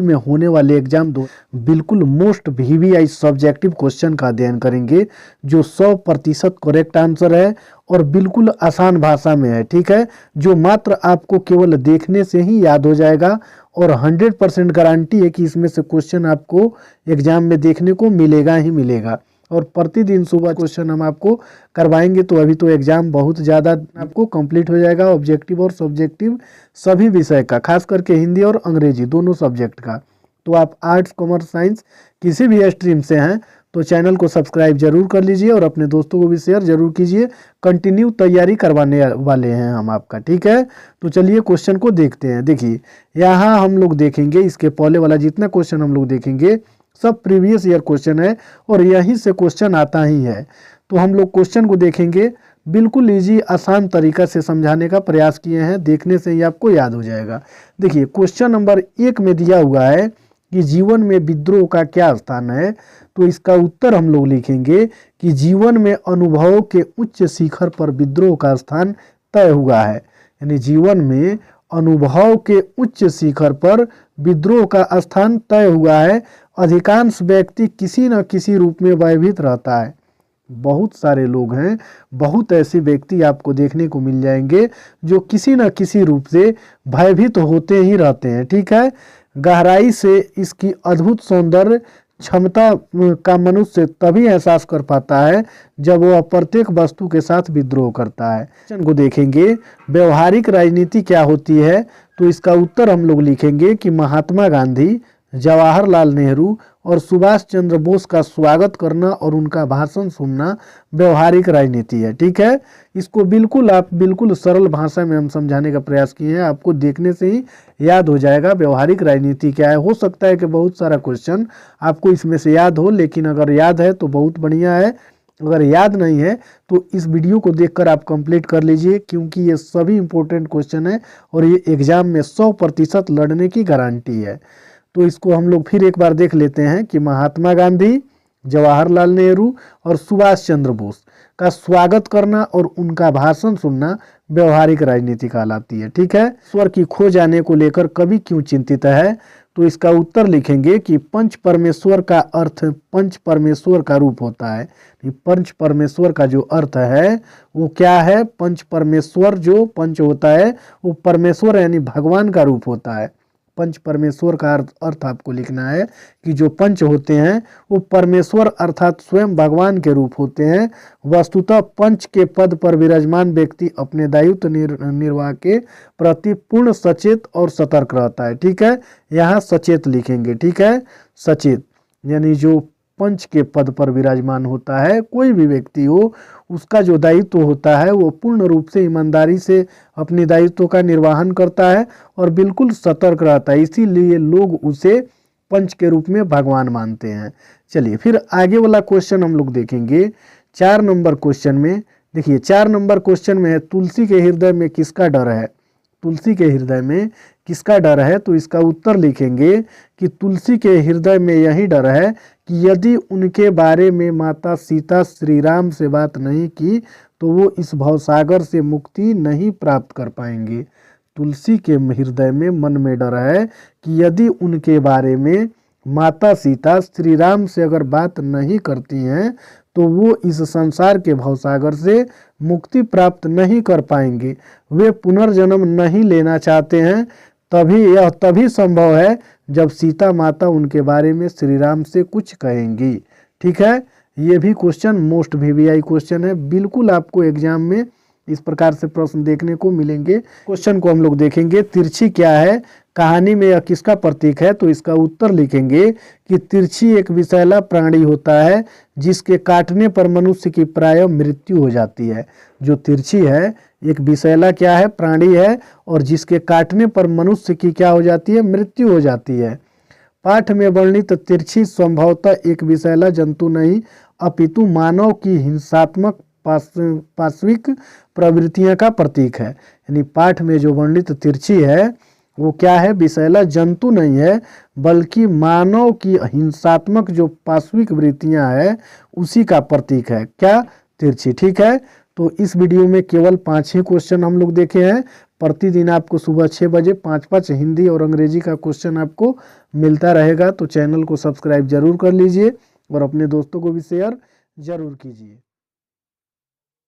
में होने वाले एग्जाम दो बिल्कुल मोस्ट वीवीआई सब्जेक्टिव क्वेश्चन का अध्ययन करेंगे, जो 100% करेक्ट आंसर है और बिल्कुल आसान भाषा में है। ठीक है, जो मात्र आपको केवल देखने से ही याद हो जाएगा और 100% गारंटी है कि इसमें से क्वेश्चन आपको एग्जाम में देखने को मिलेगा ही मिलेगा। और प्रतिदिन सुबह क्वेश्चन हम आपको करवाएंगे, तो अभी तो एग्जाम बहुत ज़्यादा आपको कंप्लीट हो जाएगा ऑब्जेक्टिव और सब्जेक्टिव सभी विषय का, खास करके हिंदी और अंग्रेजी दोनों सब्जेक्ट का। तो आप आर्ट्स कॉमर्स साइंस किसी भी स्ट्रीम से हैं तो चैनल को सब्सक्राइब जरूर कर लीजिए और अपने दोस्तों को भी शेयर जरूर कीजिए। कंटिन्यू तैयारी करवाने वाले हैं हम आपका। ठीक है, तो चलिए क्वेश्चन को देखते हैं। देखिए यहाँ हम लोग देखेंगे, इसके पहले वाला जितना क्वेश्चन हम लोग देखेंगे सब प्रीवियस ईयर क्वेश्चन है और यहीं से क्वेश्चन आता ही है। तो हम लोग क्वेश्चन को देखेंगे, बिल्कुल इजी आसान तरीका से समझाने का प्रयास किए हैं, देखने से ही आपको याद हो जाएगा। देखिए क्वेश्चन नंबर 1 में दिया हुआ है कि जीवन में विद्रोह का क्या स्थान है। तो इसका उत्तर हम लोग लिखेंगे कि जीवन में अनुभवों के उच्च शिखर पर विद्रोह का स्थान तय हुआ है। यानी जीवन में अनुभव के उच्च शिखर पर विद्रोह का स्थान तय हुआ है। अधिकांश व्यक्ति किसी न किसी रूप में भयभीत रहता है। बहुत सारे लोग हैं, बहुत ऐसे व्यक्ति आपको देखने को मिल जाएंगे जो किसी न किसी रूप से भयभीत होते ही रहते हैं। ठीक है, गहराई से इसकी अद्भुत सौंदर्य क्षमता का मनुष्य तभी एहसास कर पाता है जब वह प्रत्येक वस्तु के साथ विद्रोह करता है। क्वेश्चन को देखेंगे, व्यवहारिक राजनीति क्या होती है। तो इसका उत्तर हम लोग लिखेंगे कि महात्मा गांधी, जवाहरलाल नेहरू और सुभाष चंद्र बोस का स्वागत करना और उनका भाषण सुनना व्यवहारिक राजनीति है। ठीक है, इसको बिल्कुल सरल भाषा में हम समझाने का प्रयास किए हैं, आपको देखने से ही याद हो जाएगा व्यवहारिक राजनीति क्या है। हो सकता है कि बहुत सारा क्वेश्चन आपको इसमें से याद हो, लेकिन अगर याद है तो बहुत बढ़िया है, अगर याद नहीं है तो इस वीडियो को देखकर आप कंप्लीट कर लीजिए, क्योंकि ये सभी इंपॉर्टेंट क्वेश्चन है और ये एग्जाम में 100% लड़ने की गारंटी है। तो इसको हम लोग फिर एक बार देख लेते हैं कि महात्मा गांधी, जवाहरलाल नेहरू और सुभाष चंद्र बोस का स्वागत करना और उनका भाषण सुनना व्यवहारिक राजनीति कहलाती है। ठीक है, ईश्वर की खो जाने को लेकर कवि क्यों चिंतित है। तो इसका उत्तर लिखेंगे कि पंच परमेश्वर का अर्थ पंच परमेश्वर का रूप होता है। पंच परमेश्वर का जो अर्थ है वो क्या है, पंच परमेश्वर जो पंच होता है वो परमेश्वर यानी भगवान का रूप होता है। पंच परमेश्वर का अर्थ आपको लिखना है कि जो पंच होते हैं वो परमेश्वर अर्थात स्वयं भगवान के रूप होते हैं। वस्तुतः पंच के पद पर विराजमान व्यक्ति अपने दायित्व निर्वाह के प्रति पूर्ण सचेत और सतर्क रहता है। ठीक है, यहाँ सचेत लिखेंगे। ठीक है, सचेत यानी जो पंच के पद पर विराजमान होता है, कोई भी व्यक्ति हो, उसका जो दायित्व होता है वो पूर्ण रूप से ईमानदारी से अपने दायित्व का निर्वहन करता है और बिल्कुल सतर्क रहता है, इसीलिए लोग उसे पंच के रूप में भगवान मानते हैं। चलिए फिर आगे वाला क्वेश्चन हम लोग देखेंगे। 4 नंबर क्वेश्चन में देखिए, 4 नंबर क्वेश्चन में है, तुलसी के हृदय में किसका डर है। तुलसी के हृदय में किसका डर है। तो इसका उत्तर लिखेंगे कि तुलसी के हृदय में यही डर है कि यदि उनके बारे में माता सीता श्री राम से बात नहीं की तो वो इस भवसागर से मुक्ति नहीं प्राप्त कर पाएंगे। तुलसी के हृदय में मन में डर है कि यदि उनके बारे में माता सीता श्री राम से अगर बात नहीं करती हैं तो वो इस संसार के भवसागर से मुक्ति प्राप्त नहीं कर पाएंगे। वे पुनर्जन्म नहीं लेना चाहते हैं, तभी संभव है जब सीता माता उनके बारे में श्री राम से कुछ कहेंगी। ठीक है, ये भी क्वेश्चन मोस्ट वीवीआई क्वेश्चन है, बिल्कुल आपको एग्जाम में इस प्रकार से प्रश्न देखने को मिलेंगे। क्वेश्चन को हम लोग देखेंगे, तिरछी क्या है, कहानी में यह किसका प्रतीक है। तो इसका उत्तर लिखेंगे कि तिरछी एक विषैला प्राणी होता है जिसके काटने पर मनुष्य की प्रायः मृत्यु हो जाती है। जो तिरछी है एक विषैला क्या है, प्राणी है और जिसके काटने पर मनुष्य की क्या हो जाती है, मृत्यु हो जाती है। पाठ में वर्णित तिरछी संभवतः एक विषैला जंतु नहीं अपितु मानव की हिंसात्मक पाश्विक प्रवृत्तियां का प्रतीक है। यानी पाठ में जो वर्णित तिरछी है वो क्या है, विषैला जंतु नहीं है बल्कि मानव की हिंसात्मक जो पाश्विक वृत्तियां है उसी का प्रतीक है क्या, तिरछी। ठीक है, तो इस वीडियो में केवल 5 ही क्वेश्चन हम लोग देखे हैं। प्रतिदिन आपको सुबह 6 बजे 5-5 हिंदी और अंग्रेजी का क्वेश्चन आपको मिलता रहेगा। तो चैनल को सब्सक्राइब जरूर कर लीजिए और अपने दोस्तों को भी शेयर जरूर कीजिए।